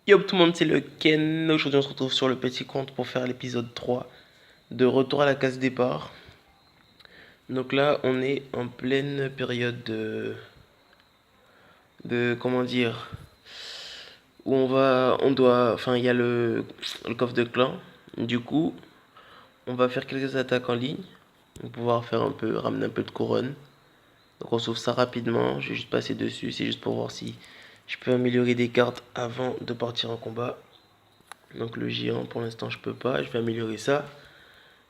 Yo tout le monde, c'est le Ken. Aujourd'hui, on se retrouve sur le petit compte pour faire l'épisode 3 de Retour à la case départ. Donc là, on est en pleine période comment dire, où enfin, il y a le coffre de clan. Du coup, on va faire quelques attaques en ligne pour pouvoir ramener un peu de couronne. Donc on sauve ça rapidement. Je vais juste passer dessus, c'est juste pour voir si je peux améliorer des cartes avant de partir en combat. Donc le géant, pour l'instant, je peux pas. Je vais améliorer ça.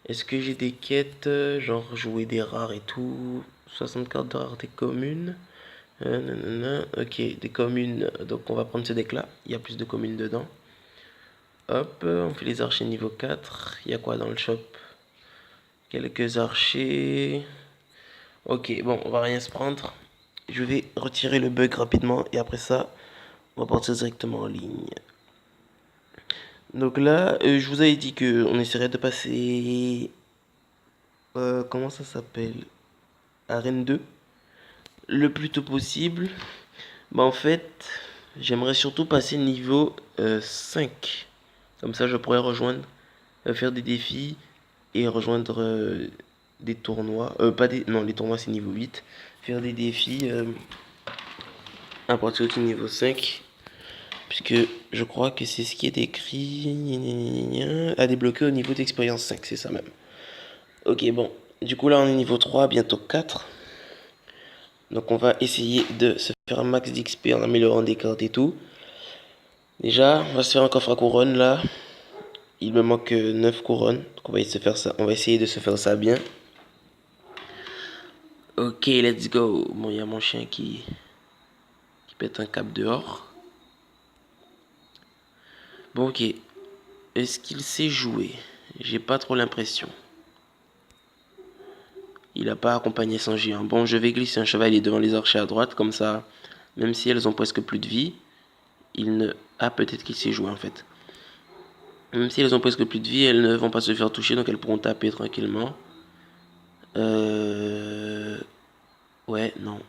Est-ce que j'ai des quêtes, genre jouer des rares et tout? 60 cartes de rareté commune. Nanana. Ok, des communes. Donc on va prendre ce deck-là. Il y a plus de communes dedans. Hop, on fait les archers niveau 4. Il y a quoi dans le shop? Quelques archers. Ok, bon, on va rien se prendre. Je vais retirer le bug rapidement et après ça, on va partir directement en ligne. Donc là, je vous avais dit que on essaierait de passer... comment ça s'appelle? Arène 2 le plus tôt possible. Bah en fait, j'aimerais surtout passer niveau 5. Comme ça, je pourrais rejoindre, faire des défis et rejoindre des tournois. Pas des, non, les tournois c'est niveau 8. Faire des défis à partir du niveau 5. Puisque je crois que c'est ce qui est écrit à débloquer au niveau d'expérience 5, c'est ça même. Ok, bon. Du coup, là, on est niveau 3, bientôt 4. Donc on va essayer de se faire un max d'XP en améliorant des cartes et tout. Déjà, on va se faire un coffre à couronne là. Il me manque 9 couronnes. Donc on va essayer de se faire ça. On va essayer de se faire ça bien. Ok, let's go. Bon, il y a mon chien qui pète un câble dehors. Bon, ok. Est-ce qu'il sait jouer? J'ai pas trop l'impression. Il a pas accompagné son géant. Bon, je vais glisser un chevalier devant les archers à droite. Comme ça, même si elles ont presque plus de vie, il ne... Ah, peut-être qu'il sait jouer en fait. Même si elles ont presque plus de vie, elles ne vont pas se faire toucher, donc elles pourront taper tranquillement. Euh... Ouais, non.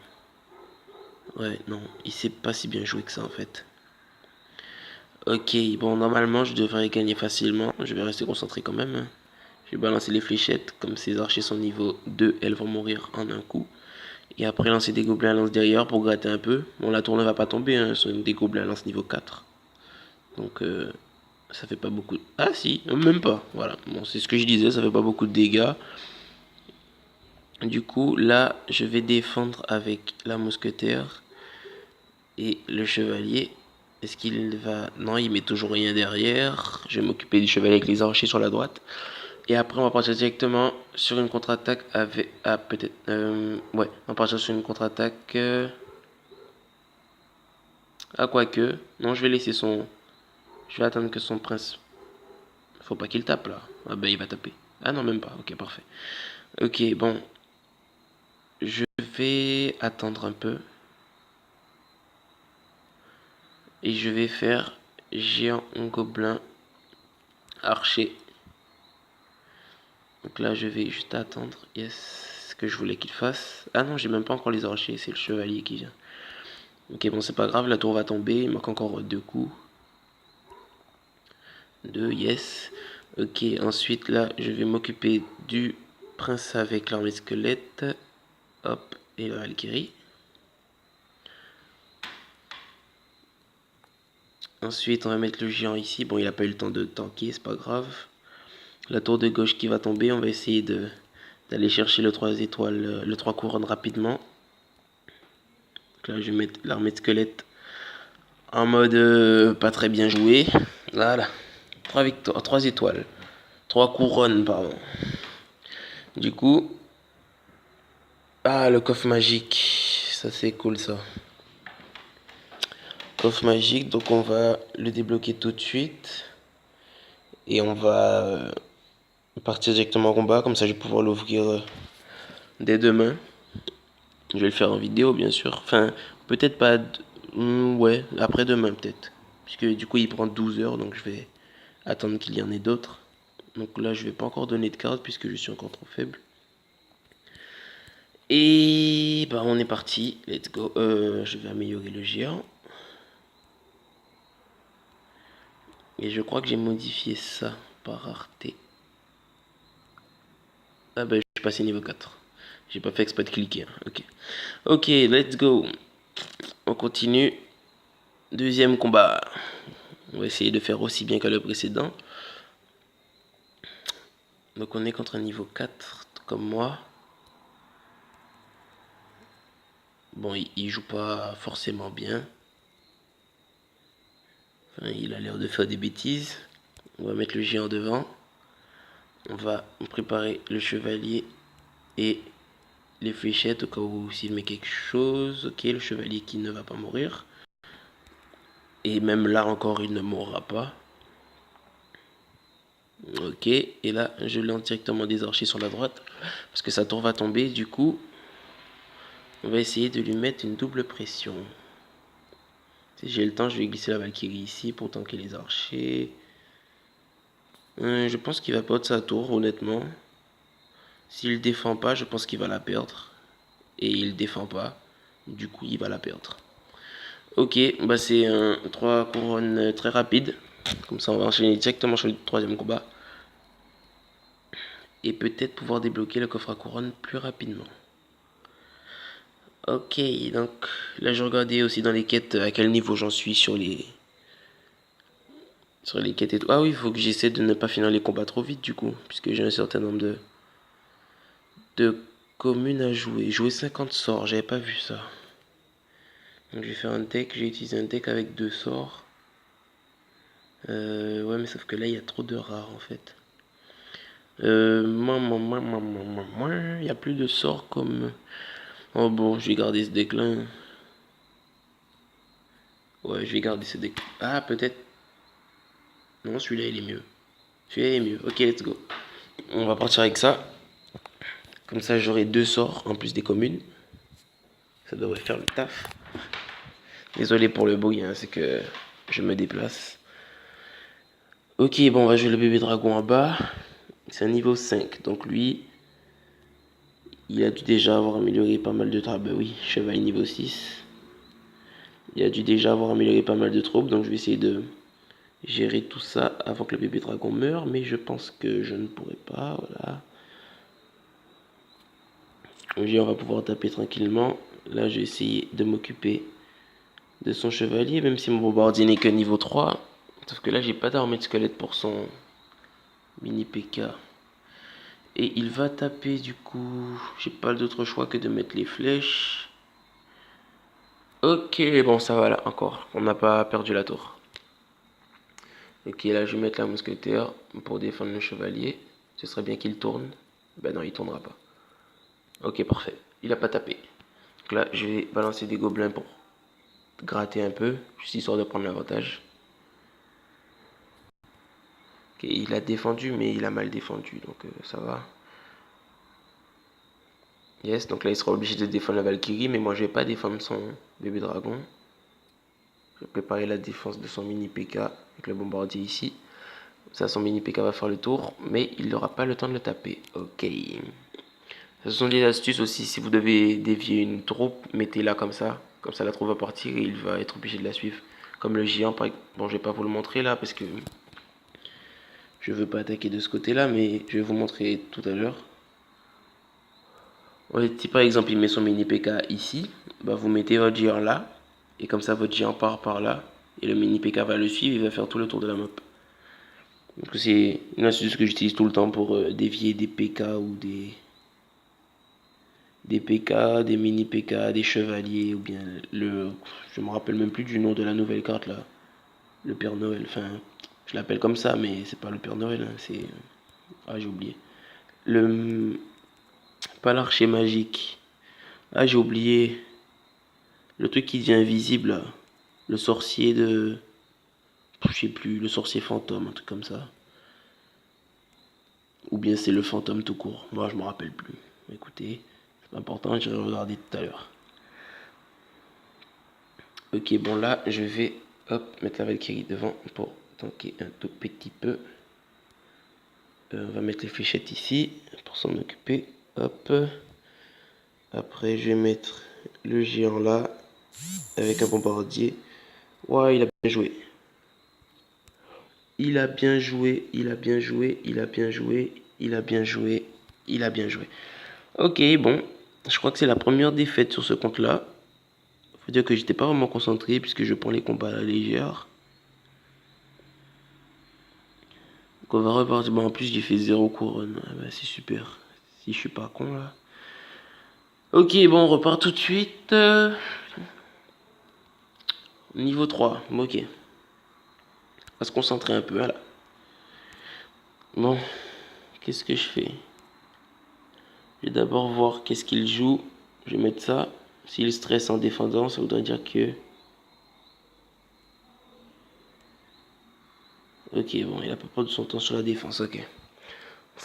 Ouais, non. Il sait pas si bien jouer que ça, en fait. Ok, bon, normalement, je devrais gagner facilement. Je vais rester concentré quand même, hein. Je vais balancer les fléchettes. Comme ces archers sont niveau 2, elles vont mourir en un coup. Et après, lancer des gobelins à lance derrière pour gratter un peu. Bon, la tour ne va pas tomber, hein. Ce sont des gobelins à lance niveau 4. Donc, ça fait pas beaucoup... Ah si, même pas. Voilà, bon, c'est ce que je disais, ça fait pas beaucoup de dégâts. Du coup, là, je vais défendre avec la mousquetaire et le chevalier. Est-ce qu'il va... Non, il met toujours rien derrière. Je vais m'occuper du chevalier avec les archers sur la droite. Et après, on va partir directement sur une contre-attaque avec... Ah, peut-être... Ouais, on va partir sur une contre-attaque... Ah, quoique... Non, je vais laisser son... Je vais attendre que son prince... Faut pas qu'il tape, là. Ah ben, il va taper. Ah non, même pas. Ok, parfait. Ok, bon. Je vais attendre un peu. Et je vais faire géant, gobelin, archer. Donc là, je vais juste attendre. Yes, ce que je voulais qu'il fasse. Ah non, j'ai même pas encore les archers, c'est le chevalier qui vient. Ok, bon, c'est pas grave, la tour va tomber. Il manque encore 2 coups. 2, yes. Ok, ensuite là, je vais m'occuper du prince avec l'armée squelette. Hop, et la Valkyrie. Ensuite, on va mettre le géant ici. Bon, il a pas eu le temps de tanker, c'est pas grave. La tour de gauche qui va tomber, on va essayer d'aller chercher le 3 étoiles, le 3 couronnes rapidement. Donc là, je vais mettre l'armée de squelette en mode pas très bien joué. Voilà. 3 victoires, 3 étoiles. 3 couronnes, pardon. Du coup, ah, le coffre magique. Ça, c'est cool, ça. Coffre magique, donc on va le débloquer tout de suite. Et on va partir directement en combat. Comme ça, je vais pouvoir l'ouvrir dès demain. Je vais le faire en vidéo, bien sûr. Enfin, peut-être pas... ouais, après-demain, peut-être. Puisque du coup, il prend 12 heures, donc je vais attendre qu'il y en ait d'autres. Donc là, je vais pas encore donner de carte, puisque je suis encore trop faible. Et bah, on est parti. Let's go. Je vais améliorer le géant. Et je crois que j'ai modifié ça par rareté. Ah bah je suis passé niveau 4. J'ai pas fait exprès de cliquer. Hein. Ok. Ok, let's go. On continue. Deuxième combat. On va essayer de faire aussi bien que le précédent. Donc on est contre un niveau 4, comme moi. Bon, il joue pas forcément bien. Enfin, il a l'air de faire des bêtises. On va mettre le géant devant. On va préparer le chevalier et les fléchettes au cas où s'il met quelque chose. Ok, le chevalier qui ne va pas mourir. Et même là encore, il ne mourra pas. Ok, et là, je lance directement des archers sur la droite. Parce que sa tour va tomber, du coup, on va essayer de lui mettre une double pression. Si j'ai le temps, je vais glisser la Valkyrie ici pour tanker les archers. Je pense qu'il va perdre sa tour, honnêtement. S'il défend pas, je pense qu'il va la perdre. Et il défend pas. Du coup, il va la perdre. Ok, bah c'est un 3 couronnes très rapide. Comme ça, on va enchaîner directement sur le troisième combat. Et peut-être pouvoir débloquer le coffre à couronne plus rapidement. Ok, donc là je regardais aussi dans les quêtes à quel niveau j'en suis sur les quêtes et tout. Ah oui, il faut que j'essaie de ne pas finir les combats trop vite du coup, puisque j'ai un certain nombre de communes à jouer. Jouer 50 sorts, j'avais pas vu ça. Donc je vais faire un deck, j'ai utilisé un deck avec 2 sorts. Ouais, mais sauf que là il y a trop de rares en fait. Il y a plus de sorts comme... Oh bon, je vais garder ce deck là. Ouais, je vais garder ce deck. Ah, peut-être. Non, celui-là il est mieux. Celui-là il est mieux. Ok, let's go. On va partir avec ça. Comme ça, j'aurai 2 sorts en plus des communes. Ça devrait faire le taf. Désolé pour le bruit, hein, c'est que je me déplace. Ok, bon, on va jouer le bébé dragon en bas. C'est un niveau 5. Donc lui, il a dû déjà avoir amélioré pas mal de troupes. Bah oui, cheval niveau 6. Il a dû déjà avoir amélioré pas mal de troupes. Donc je vais essayer de gérer tout ça avant que le bébé dragon meure. Mais je pense que je ne pourrai pas. Voilà. On va pouvoir taper tranquillement. Là, je vais essayer de m'occuper de son chevalier, même si mon bombardier n'est que niveau 3. Sauf que là, j'ai pas d'armée de squelette pour son mini PK. Et il va taper du coup. J'ai pas d'autre choix que de mettre les flèches. Ok, bon, ça va là, encore. On n'a pas perdu la tour. Ok, là, je vais mettre la mousquetaire pour défendre le chevalier. Ce serait bien qu'il tourne. Ben non, il tournera pas. Ok, parfait. Il a pas tapé. Donc là, je vais balancer des gobelins pour gratter un peu, juste histoire de prendre l'avantage. Ok, il a défendu, mais il a mal défendu, donc ça va. Yes, donc là il sera obligé de défendre la Valkyrie, mais moi je vais pas défendre son bébé dragon. Je vais préparer la défense de son mini PK avec le bombardier ici. Ça, son mini PK va faire le tour, mais il n'aura pas le temps de le taper. Ok. Ce sont des astuces aussi, si vous devez dévier une troupe, mettez-la comme ça. Comme ça la troupe va partir et il va être obligé de la suivre. Comme le géant, par exemple. Bon, je vais pas vous le montrer là parce que je veux pas attaquer de ce côté-là, mais je vais vous montrer tout à l'heure. Ouais, si par exemple il met son mini PK ici, bah vous mettez votre géant là, et comme ça votre géant part par là, et le mini PK va le suivre, il va faire tout le tour de la map. Donc c'est une astuce que j'utilise tout le temps pour dévier des PK ou des PK, des mini PK, des chevaliers, ou bien le... Je me rappelle même plus du nom de la nouvelle carte là. Le Père Noël, enfin, je l'appelle comme ça, mais c'est pas le Père Noël, hein, c'est... Ah, j'ai oublié. Le... Pas l'archer magique. Ah, j'ai oublié. Le truc qui devient invisible là. Le sorcier de... Je sais plus, le sorcier fantôme, un truc comme ça. Ou bien c'est le fantôme tout court. Moi, je me rappelle plus. Écoutez, c'est pas important, j'irai regarder tout à l'heure. Ok, bon là, je vais hop, mettre la Valkyrie devant pour tanker un tout petit peu. On va mettre les fléchettes ici pour s'en occuper. Hop. Après, je vais mettre le géant là avec un bombardier. Ouais, il a bien joué. Il a bien joué, il a bien joué, il a bien joué, il a bien joué, il a bien joué. Ok, bon, je crois que c'est la première défaite sur ce compte-là. Faut dire que j'étais pas vraiment concentré puisque je prends les combats à la légère. Donc on va repartir. Bon, en plus, j'ai fait 0 couronne. Ah bah, c'est super. Si je suis pas con là. Ok, bon, on repart tout de suite. Niveau 3. Bon, ok. On va se concentrer un peu. Voilà. Bon, qu'est-ce que je fais? Je vais d'abord voir qu'est-ce qu'il joue. Je vais mettre ça. S'il stresse en défendant, ça voudrait dire que... Ok, bon, il a pas perdu son temps sur la défense, ok.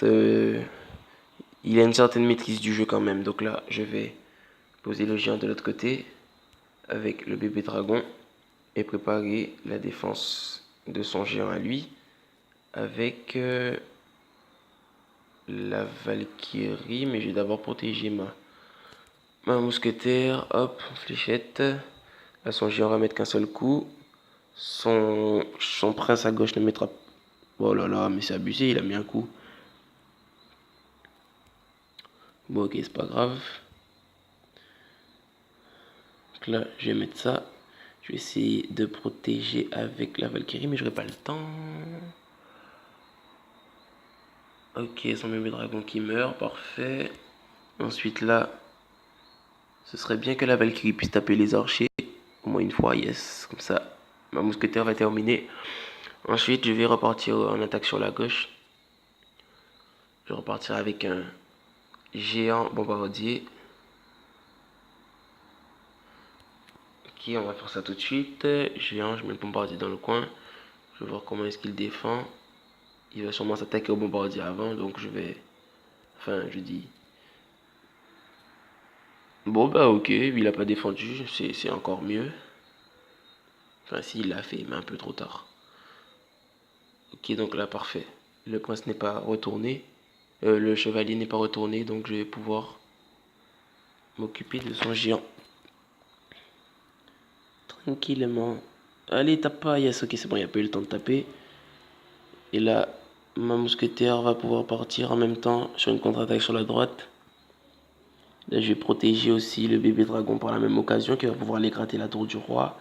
Il a une certaine maîtrise du jeu quand même. Donc là, je vais poser le géant de l'autre côté avec le bébé dragon et préparer la défense de son géant à lui avec la Valkyrie. Mais je vais d'abord protéger ma mousquetaire. Hop, fléchette. Là, son géant va mettre qu'un seul coup. Son prince à gauche ne mettra pas. Oh là là, mais c'est abusé, il a mis un coup. Bon, ok, c'est pas grave. Donc là, je vais mettre ça. Je vais essayer de protéger avec la Valkyrie, mais j'aurai pas le temps. Ok, son bébé dragon qui meurt, parfait. Ensuite là, ce serait bien que la Valkyrie puisse taper les archers. Au moins une fois, yes. Comme ça, ma mousquetaire va terminer. Ensuite, je vais repartir en attaque sur la gauche. Je vais repartir avec un géant bombardier. Ok, on va faire ça tout de suite. Géant, je mets le bombardier dans le coin. Je vais voir comment est-ce qu'il défend. Il va sûrement s'attaquer au bombardier avant, donc je vais... Enfin, je dis... Bon bah ok, il a pas défendu, c'est encore mieux. Enfin si, il l'a fait, mais un peu trop tard. Ok, donc là, parfait. Le prince n'est pas retourné. Le chevalier n'est pas retourné, donc je vais pouvoir m'occuper de son géant. Tranquillement. Allez, tape pas, yes, ok, c'est bon, il n'y a pas eu le temps de taper. Et là, ma mousquetaire va pouvoir partir en même temps sur une contre-attaque sur la droite. Là, je vais protéger aussi le bébé dragon par la même occasion qui va pouvoir aller gratter la tour du roi.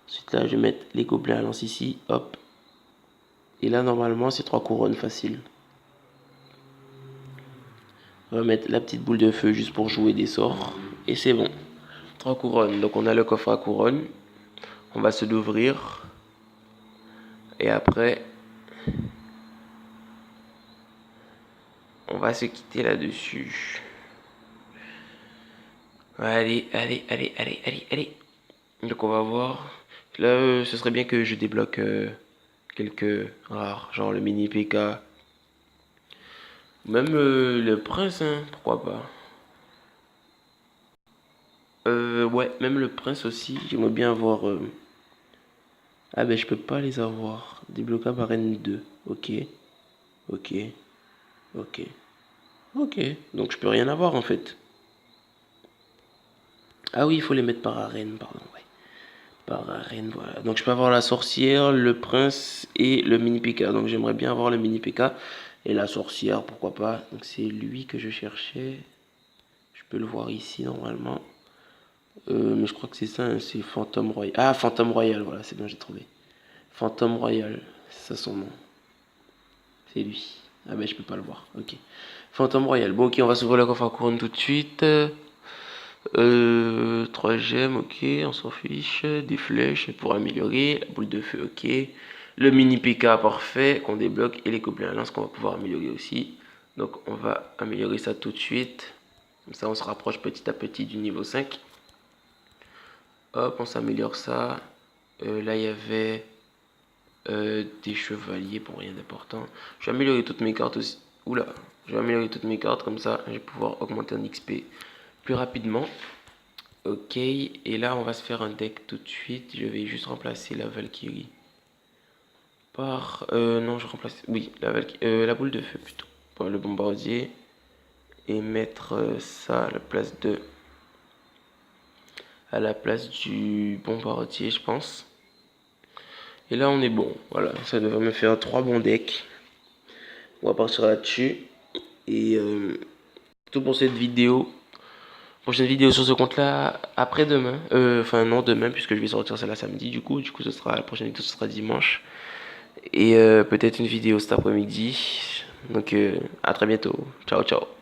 Ensuite, là, je vais mettre les gobelins à lance ici, hop. Et là, normalement, c'est 3 couronnes faciles. On va mettre la petite boule de feu juste pour jouer des sorts. Et c'est bon. 3 couronnes. Donc, on a le coffre à couronne. On va se l'ouvrir. Et après, on va se quitter là-dessus. Allez, allez, allez, allez, allez, allez. Donc, on va voir. Là, ce serait bien que je débloque quelques rares. Genre le mini PK. Même le prince, hein, pourquoi pas. Ouais, même le prince aussi. J'aimerais bien avoir... Ah ben je peux pas les avoir. Débloquable arène 2. Ok. Ok. Ok. Ok. Donc je peux rien avoir en fait. Ah oui, il faut les mettre par arène, pardon. Ouais. Par arène, voilà. Donc je peux avoir la sorcière, le prince et le mini PK. Donc j'aimerais bien avoir le mini PK. Et la sorcière, pourquoi pas. Donc c'est lui que je cherchais. Je peux le voir ici normalement. Mais je crois que c'est ça, hein, c'est Phantom Royal. Ah, Phantom Royal, voilà, c'est bien, j'ai trouvé. Phantom Royal, c'est ça son nom. C'est lui. Ah ben je peux pas le voir, ok. Phantom Royal, bon ok, on va s'ouvrir le coffre à couronne tout de suite. 3 gemmes, ok, on s'en fiche. Des flèches pour améliorer. La boule de feu, ok. Le mini PK parfait qu'on débloque. Et les gobelins à lance qu'on va pouvoir améliorer aussi. Donc on va améliorer ça tout de suite. Comme ça on se rapproche petit à petit du niveau 5. Hop, on s'améliore ça. Là il y avait des chevaliers pour rien d'important. Je vais améliorer toutes mes cartes aussi. Oula, je vais améliorer toutes mes cartes comme ça, je vais pouvoir augmenter en XP plus rapidement. Ok, et là on va se faire un deck tout de suite. Je vais juste remplacer la Valkyrie par... non, je remplace... Oui, la boule de feu plutôt. Par le bombardier. Et mettre ça à la place du bombardier, je pense. Et là, on est bon. Voilà, ça devrait me faire 3 bons decks. On va partir là-dessus. Et tout pour cette vidéo. Prochaine vidéo sur ce compte-là après-demain. Enfin, non, demain, puisque je vais sortir celle-là samedi. Du coup, ce sera la prochaine vidéo, ce sera dimanche. Et peut-être une vidéo cet après-midi. Donc, à très bientôt. Ciao, ciao.